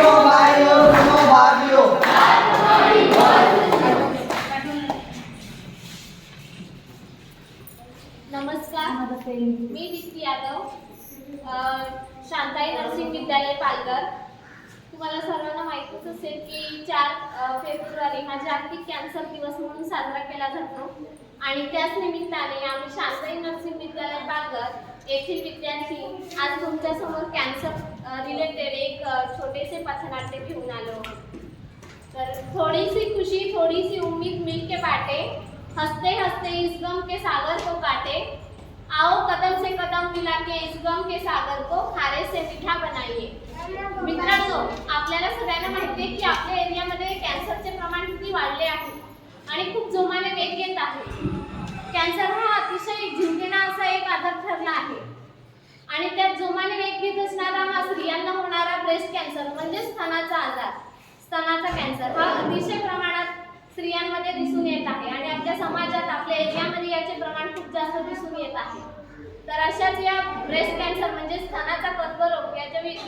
बहनियों, भाइयों, सुनो भाभियों। नमस्कार, मी दीप्ती यादव, शांताई नर्सिंग विद्यालय पालघर। तुम्हाला सर्वांना माहितीच असेल की 4 फेब्रुवारी हा जागतिक कॅन्सर दिवस म्हणून साजरा केला जातो आणि त्याच निमित्ताने आम्ही शांताई नर्सिंग विद्यालय पालघर येथील विद्यार्थी आज तुमच्या समोर कॅन्सर रिलेटेड एक छोटेसे पथनाट्य घेऊन आलो। तर थोड़ी सी खुशी थोड़ी सी उम्मीद मिल के बांटे, हंसते हंसते इस गम के सागर को काटे, आओ कदम से कदम मिला के इस गम के सागर को खारे से मीठा बनाइए। मित्रांनो, आपल्याला सगळ्यांना माहिती आहे की आपल्या एरियामध्ये कॅन्सरचे प्रमाण किती वाढले आहे आणि खूप जोमाने वेग घेत आहे। कॅन्सर हा अतिशय झिंगणा असा एक आजार ठरला आहे आणि त्यात जोमाने वेग घेत असणारा हा स्त्रियांना होणारा ब्रेस्ट कॅन्सर म्हणजे स्तनाचा आजार, स्तनाचा कॅन्सर हा अतिशय प्रमाणात स्त्रियांमध्ये दिसून येत आहे आणि आपल्या समाजात आपल्या एरियामध्ये याचे प्रमाण खूप जास्त दिसून येत आहे। तर अशाच या ब्रेस्ट कॅन्सर म्हणजे स्तनाचा कर्करोग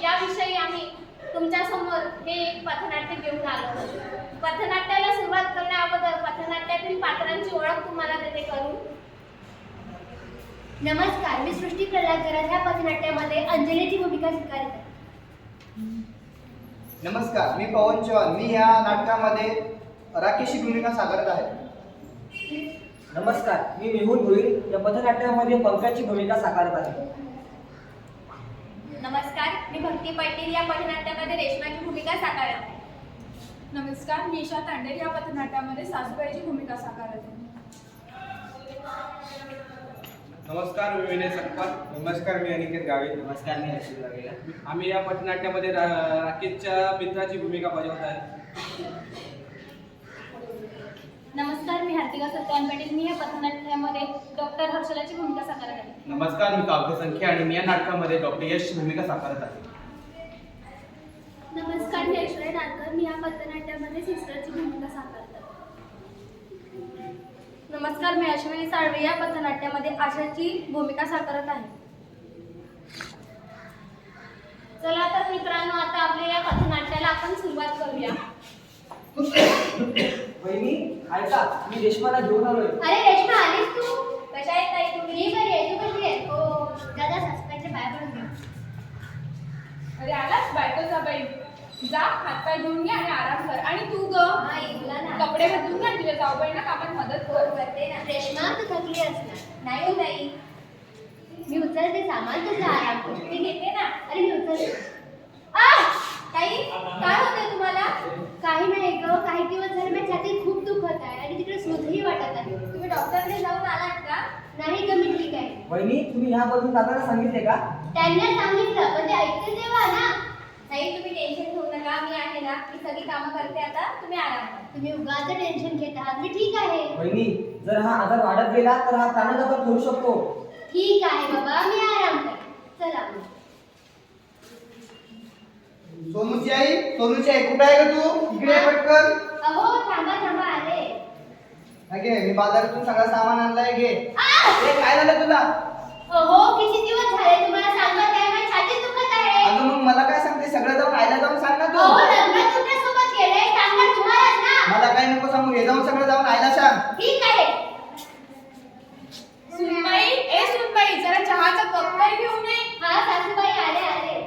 याविषयी आम्ही तुमच्या समोर हे एक पथनाट्य घेऊन आलो। पथनाट्याला सुरुवात करण्याअगोदर पथनाट्यातील पात्रांची ओळख तुम्हाला देते करून। नमस्कार, मी सृष्टी प्रल्हाद जरा ह्या पथनाट्यामध्ये अंजलीची भूमिका स्वीकारत आहे। नमस्कार, मी पवन चव्हाण, मी या नाटकामध्ये राकेशची भूमिका साकारत आहे। नमस्कार, मी मेहुल भोईर या पथनाट्यामध्ये पंकजची भूमिका साकारत आहे। नमस्कार, मी भक्ती पाटील या पथनाट्यामध्ये रेश्माची भूमिका साकारत आहे। नमस्कार, मी ईशा तांडेल या पथनाट्यामध्ये सासूबाईची भूमिका साकारत आहे। नमस्कार, मी विनय सकपाल। नमस्कार, मी अनिकेत गावे। नमस्कार, मी हर्षित लागेला। आम्ही या पथनाट्यामध्ये राकेशच्या मित्राची भूमिका बजावत आहे। नमस्कार, मी हार्दिका सत्यवान पाटील, मी या पथनाट्यामध्ये डॉक्टर हर्षलाची भूमिका साकारत आहे। नमस्कार, मी काव्य संख्या आणि मी या नाटकामध्ये डॉक्टर यशची भूमिका साकारत आहे। नमस्कार, मी ऐश्वर्या नारकर, मी या पथनाट्यामध्ये सिस्टरची भूमिका साकारत आहे। नमस्कार, मी अश्विनी साळवे या पथनाट्यामध्ये आशाची भूमिका साकारत आहे। चला तर मित्रांनो, आता आपल्या या पथनाट्याला आपण सुरुवात करूया। वहिनी, ऐका, मी रेश्माला घेऊन आलोय। अरे रेश्मा, आलीस तू? कशा आहे ताई तुम्ही? मी बरी आहे, तू कशी आहे? हो, दादा सासूबाईच्या पाया पडून घ्या। अरे आलाच बायकोचा बाई, जा हातपाय धुवून घे आणि आराम कर। आणि तू ग आई, बोला ना। कपडे बदलून घ्या, तुझ्या जाऊबाईंना कामात मदत कर। करते ना। रेश्मा, तू थकली असणार। नाही हो ताई, मी उचलते सामान, तुझा आराम कर। मी घेते ना। अरे मी उचलते। ताई, काय होतंय तुम्हाला? काही नाही ग, काही दिवस झाले माझी छाती खूप दुखत आहे आणि तिकडे सूजही वाटत आहे। तुम्ही डॉक्टरकडे जाऊन आलात का? नाही ग, मी ठीक आहे। वहिनी, तुम्ही ह्याबद्दल दादाला सांगितले का? त्यांना सांगितलं, पण ते ऐकते तेव्हा ना। ताई, तुम्ही टेन्शन घेऊ नका, मी आहे ना, मी सगळी कामं करते आता, तुम्ही आराम करा। तुम्ही उगाच टेन्शन घेत आहात, मी ठीक आहे। वहिनी, जर हा आजार वाढत गेला तर हा प्राणघातक होऊ शकतो। ठीक आहे बाबा, मी आराम करते। चला मग। सोनूची आई, सोनूची आई कुठे आहे ग तू? इकडे ये पटकन। अहो, थांबा थांबा, आले। घे, मी बाजारातून सगळं सामान आणलंय, घे। आ! ए, काय झालं तुला? अहो, किती दिवस झाले तुम्हाला सांगत आहे, माझी छाती दुखत आहे। अगं मग मला काय सांगते, सगळं जाऊन आईला जाऊन सांग ना अहो, तू। लग्न तुमच्यासोबत केलंय, सांगा तुम्हालाच ना। मला काय नको सांगू, हे जाऊन सगळं जाऊन आईला सांग। ठीक आहे। सुनबाई, ए सुनबाई, जरा चहाचा कप तरी घेऊन ये। हा सासूबाई, आले आले।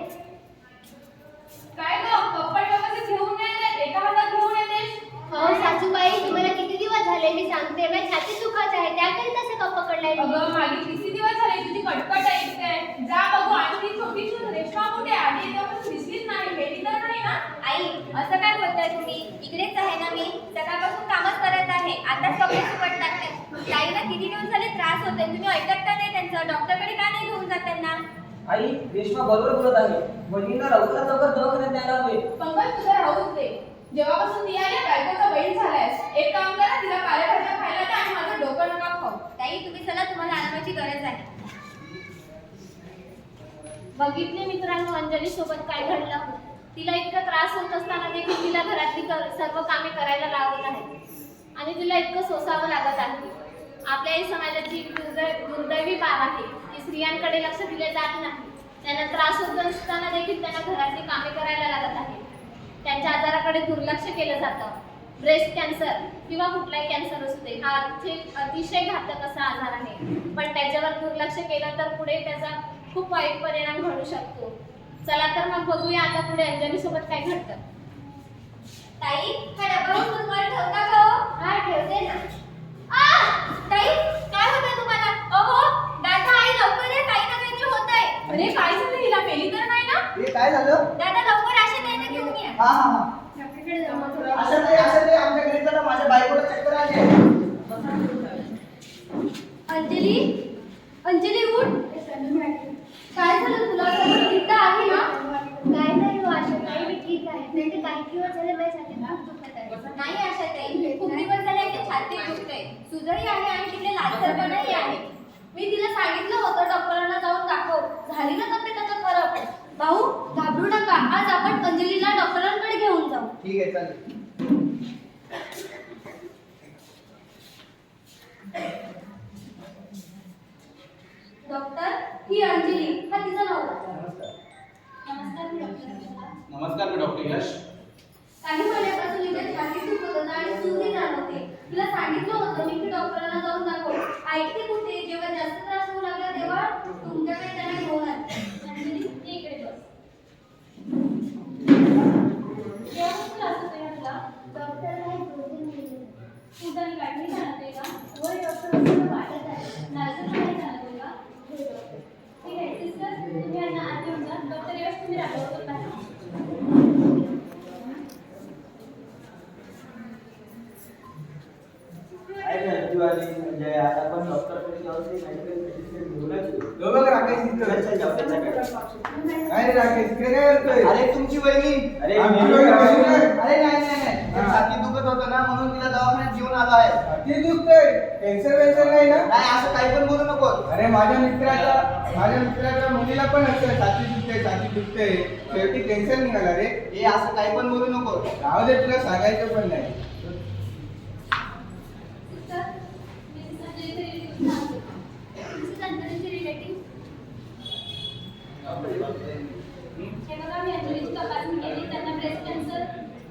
काय ग, कप पण व्यवस्थित घेऊन ये, एका हातात घेऊन येतेस। हो सासूबाई, तुम्हाला किती दिवस झाले मी सांगते, माझी छाती दुखत आहे, त्याकरिता असं कप पकडलाय मी। अगं, मागे किती दिवस झाले तुझी कटकट ऐकते। जा बघू, आणि ती छोटीशी रेश्मा कुठे आली? तेव्हा दिसलीच नाही, भेटली तर नाही ना? आई, असं काय बोलताय तुम्ही? इकडेच आहे ना मी, सकाळपासून कामच करत आहे, आताच कपडे सुकट टाकले। ताईला किती दिवस झाले त्रास होतोय, तुम्ही ऐकत का नाही त्यांचं? डॉक्टरकडे का नाही घेऊन जात त्यांना? आई, रेश्मा बरोबर बोलत आहे। वहिनीला लवकरात लवकर दवाखान्यात न्यायला हवे। पंकज, तुझं राहूच दे। जेव्हापासून ती आली, बायकोचा बैल झालायस। एक काम करा, तिला पालेभाज्या खायला द्या आणि माझं डोकं नका खाऊ। ताई, तुम्ही चला, तुम्हाला आरामाची गरज आहे। बघितले मित्रांनो, अंजली सोबत काय घडलं। तिला इतका त्रास होत असताना देखील तिला घरातली सर्व कामे करायला लागत आहेत आणि तिला इतकं सोसावं लागत आहे। आपल्याही समाजाची दुर्दैवी बाब आहे की स्त्रियांकडे लक्ष दिले जात नाही। त्यांना त्रास होत असताना देखील त्यांना घरातली कामे करायला लागत आहे। त्याच्याकडे दुर्लक्ष केलं जातं. ब्रेस्ट कॅन्सर किंवा कुठलाही कॅन्सर असू दे, हा अतिशय घातक असा आजार आहे. पण त्याच्यावर दुर्लक्ष केलं तर पुढे त्याचा खूप वाईट परिणाम घडू शकतो. चला तर मग बघूया आता पुढे अंजली सोबत काय घडतं. ताई, हा डबा उचलून वर ठेवता का हो? हा, ठेवते ना. ताई, काय होतंय तुम्हाला? अहो, दादा, आई लवकर ये, काही ना काहीतरी होतंय. अरे काय झालं, हिला मेली तर नाही ना? हे काय झालं? दादा, लवकर आशा ताईला घेऊन या. हा हा हा असं ते आमच्या घरी चला, माझ्या बायकोला चक्कर आली आहे. अंजली, अंजली उठ. काय झालं तुला? सगळं ठीक आहे ना? काय नाही हो आशा ताई, मी ठीक आहे. नाही काही दिवस झाले माझ्या छातीत खूप दुखत आहे. नाही आशा ताई, खूप दिवस झाले की छातीत दुखते. सुजही आहे आणि तिकडे लालसरपणही आहे. मी तिला सांगितलं होतं डॉक्टरांना जाऊन दाखव. झाली ना तब्येताचा फरक. भाऊ, घाबरू नका. आज आपण अंजलीला डॉक्टरांकडे घेऊन जाऊ. ठीक आहे, चालेल. डॉक्टर, ही अंजली, हा तिचा नवरा. नमस्कार मी डॉक्टर आशा. नमस्कार, मी डॉक्टर यश. काही महिन्यापासून इथे छातीत दुखत होतं आणि सुजही जाणवते. तुला सांगितलं होतं मी की डॉक्टरांना जाऊन दाखव. ऐकते कुठे? जेव्हा जास्त त्रास होऊ लागला तेव्हा तुमच्याकडे त्यांना घेऊन आले. अंजली, ये इकडे बस. केव्हापासून त्रास होतोय तुला? डॉक्टर नाही बोलते. तुझा गाठी जाणवते का? होय डॉक्टर, असं वाटत आहे. लालसर पाणी जाणवते का? ठीक आहे सिस्टर, तुम्ही यांना आत येऊन जा. डॉक्टर यश तुम्ही राबवतो बाहेर. म्हणजे आता आपण डॉक्टरकडे जाऊन ते मेडिकल सर्टिफिकेट घेऊनच येऊ. हो बघ राकेश इकडे. चल जाऊ त्याच्याकडे. काय रे राकेश, इकडे काय करतोय? अरे तुमची वहिनी. अरे, आमची मी वहिनी काय? कशी काय? अरे नाही नाही नाही, हा. छाती दुखत होतं ना, म्हणून तिला दवाखान्यात घेऊन आलो आहे. छाती दुखतंय, कॅन्सर वेन्सर नाही ना? नाही असं काही पण बोलू नको. अरे माझ्या मित्राच्या मुलीला पण असं छाती दुखते शेवटी कॅन्सर निघाला रे. हे असं काही पण बोलू नको. राहू दे, तुला सांगायचं पण नाही. सिस्टर, मी अंजलीचे रिलेटिव्ह सांगते. This is अंजलीचे रिलेटिव्ह. हे बघा, मी अंजलीची तपासणी केली. त्यांना ब्रेस्ट कॅन्सर.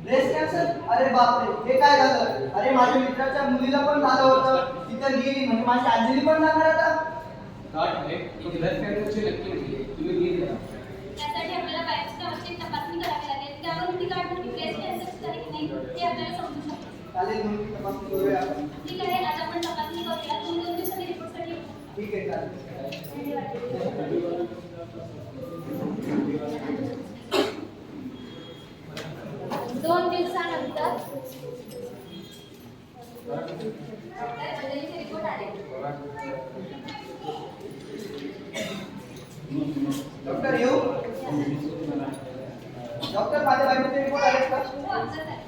Breast cancer? अरे बापरे, हे काय झालं? अरे माझ्या मित्राच्या मुलीला पण झालं होतं. तिथं गेली म्हणजे माझी अंजली पण जाणार आता. गाठ आहे, ती ब्लड कॅन्सरची नक्की नाही. तुम्ही नीट घ्या. त्यासाठी आपल्याला बायोप्सीची तपासणी करावी लागेल. त्यावरून ती गाठ नक्की ब्रेस्ट कॅन्सरची आहे की नाही हे आपल्याला समजू शकते. चालेल, म्हणून ती तपासणी करूया आपण. ठीक आहे, आज आपण तपासणी करूया. तुम्ही 2 दिवसांनी रिपोर्टसाठी येऊ. ठीक आहे, चालेल. 2 दिवसानंतर डॉक्टर, अंजलीचे रिपोर्ट आले. डॉक्टर येऊ? डॉक्टर, माझ्या बायकोचे रिपोर्ट आले का? हो, आमचं झालं.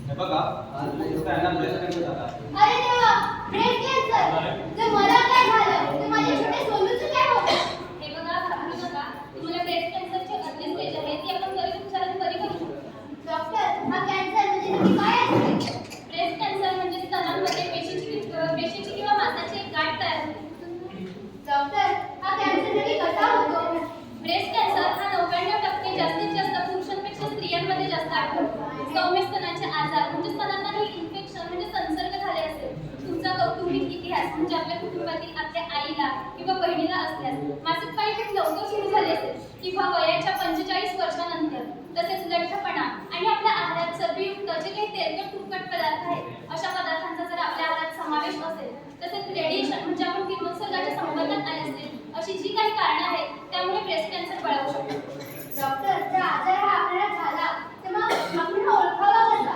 हे बघा, त्यांना ब्रेस्ट कॅन्सर झाला. अरे देवा, ब्रेस्ट कॅन्सर. जर मला काय झालं तर माझ्या छोट्या सोनूचं काय होतं? हे बघा, घाबरू नका. तुम्हाला ब्रेस्ट कॅन्सरची अर्ली स्टेज आहे, ती आपण त्वरित उपचाराने बरी करू शकतो. डॉक्टर, हा कॅन्सर म्हणजे नक्की काय असते? ब्रेस्ट कॅन्सर म्हणजे स्तनांमध्ये पेशीची किंवा मांसाची एक गाठ तयार होते. डॉक्टर, हा कॅन्सर नक्की कसा होतो? ब्रेस्ट कॅन्सर हा 99% जास्तीत जास्त पुरुषांपेक्षा स्त्रियांमध्ये जास्त आढळतो. सौम्य स्तनाचे आजार म्हणजे स्तनांना काही इन्फेक्शन म्हणजे संसर्ग झाले असेल, तुमचा कौटुंबिक इतिहास म्हणजे आपल्या कुटुंबातील आपल्या आईला किंवा बहिणीला असल्यास, मासिक पाळी खूप लवकर सुरू झाली असेल किंवा वयाच्या 45 वर्षानंतर, तसेच लठ्ठपणा आणि आपल्या आहारात चरबीयुक्त जे काही तेलकट तुपकट पदार्थ आहेत अशा पदार्थांचा जर आपल्या आहारात समावेश असेल, तसेच रेडिएशन म्हणजे आपण किरणोत्सर्गाच्या संपर्कात आले असेल, अशी जी काही कारणे आहेत त्यामुळे ब्रेस्ट कॅन्सर बळावू शकतो. डॉक्टर, जर आजार हा आपल्याला झाला तर मग आपण हा ओळखावा कसा?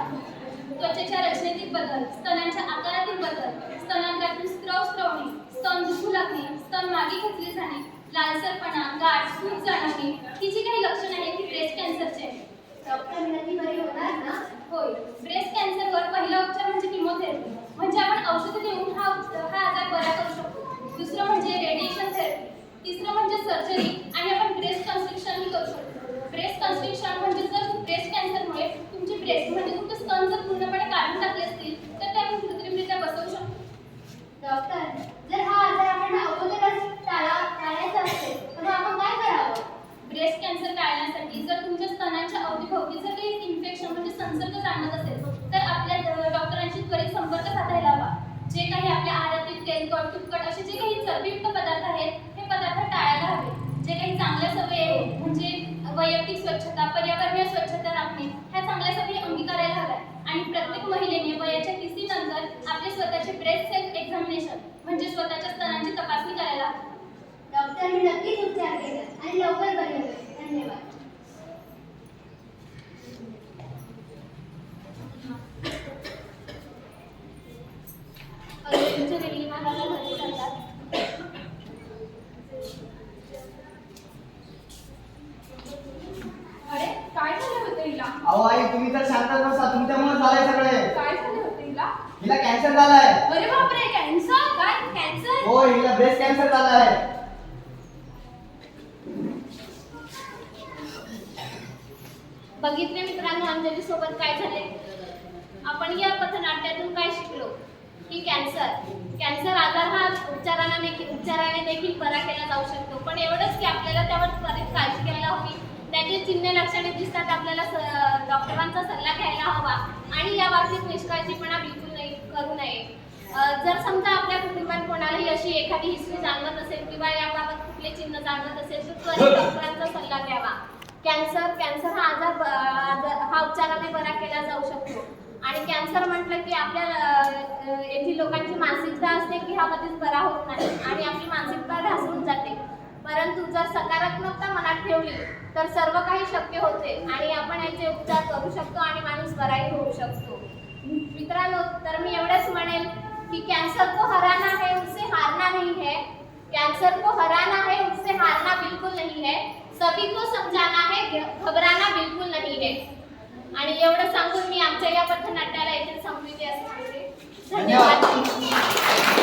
त्वचेच्या रचनेतील बदल, स्तनांच्या आकारातील बदल, स्तनांतरातून स्त्रवणी, स्तन दुखू लागणे, स्तन मागे खेचले जाणे, लालसरपणा, गाठ, सूज जाणवणे ही जी काही लक्षणे आहेत ती ब्रेस्ट कॅन्सरची आहेत. डॉक्टर, मी नक्की बरी होणार ना? होय, ब्रेस्ट कॅन्सरवर पहिला उपचार म्हणजे किमोथेरपी, म्हणजे आपण औषधं देऊन हा आजार बरा करू शकतो. दुसरं म्हणजे रेडिएशन थेरपी, तिसरं म्हणजे सर्जरी आणि आपण ब्रेस्ट कन्स्ट्रक्शन ही करू शकतो. ब्रेस्ट कन्स्ट्रक्शन म्हणजे जर ब्रेस्ट कॅन्सरमुळे तुमचे ब्रेस्ट म्हणजे तुमचे स्तन जर पूर्णपणे काढून टाकले असतील तर ते आपण कृत्रिमरित्या बसवू शकतो. डॉक्टर, जर हा आजार आपण अगोदरच टाळायचा असेल तर मग आपण काय करावं? ब्रेस्ट कॅन्सर टाळण्यासाठी जर तुमच्या स्तनांच्या अवतीभोवती जर काही वैयक्तिक स्वच्छता, पर्यावरणीय स्वच्छता राखणे ह्या चांगल्या सवयी अंगीकारायला हव्या आणि प्रत्येक महिलेने वयाच्या 30 नंतर आपले स्वतःचे ब्रेस्ट सेल्फ एक्झामिनेशन म्हणजे स्वतःच्या स्तनांची तपासणी करायला हवी. डॉक्टरने नक्कीच उपचार केला आणि लवकर बरे होईल. धन्यवाद. तुमच्या रेल्वे मार्गाला घरी जातात. अरे काय झालं होतं हिला? अहो आई तुम्ही तर शांतच बसा, तुमच्यामुळे झालंय सगळे. काय झालं होतं हिला? हिला कॅन्सर झालाय. अरे बापरे, कॅन्सर? काय कॅन्सर? हो हिला ब्रेस्ट कॅन्सर झाला आहे. बघितले मित्रांनो अंजली सोबत काय झाले. आपण या पथनाट्यातून काय शिकलो की कॅन्सर आजार हा उपचाराने देखील बरा केला जाऊ शकतो. पण एवढंच की आपल्याला त्यावर त्वरित काळजी घ्यायला हवी. त्याची चिन्ह लक्षणे दिसतात आपल्याला डॉक्टरांचा सल्ला घ्यायला हवा आणि या बाबतीत निष्काळजीपणा बिलकुल नाही करू नये. जर समजा आपल्या कुटुंबात कोणालाही अशी एखादी हिस्ट्री जाणवत असेल किंवा याबाबत कुठले चिन्ह जाणवत असेल तर त्वरित डॉक्टरांचा सल्ला घ्यावा. कॅन्सर हा आजार हा उपचाराने बरा केला जाऊ शकतो. आणि कॅन्सर म्हटलं की आपल्या येथील लोकांची मानसिकता असते की हा कधीच बरा होत नाही आणि आपली मानसिकता ढासळून जाते. परंतु जर सकारात्मकता मनात ठेवली तर सर्व काही शक्य होते आणि आपण याचे उपचार करू शकतो आणि माणूस बराही होऊ शकतो. मित्रांनो, तर मी एवढंच म्हणेल कि कैंसर को हराना है, उससे हारना नहीं है. कैंसर को हराना है, उससे हारना बिल्कुल नहीं है. सभी को समझाना है, घबराना बिल्कुल नहीं है. आणि एवढं सांगून मी आमच्या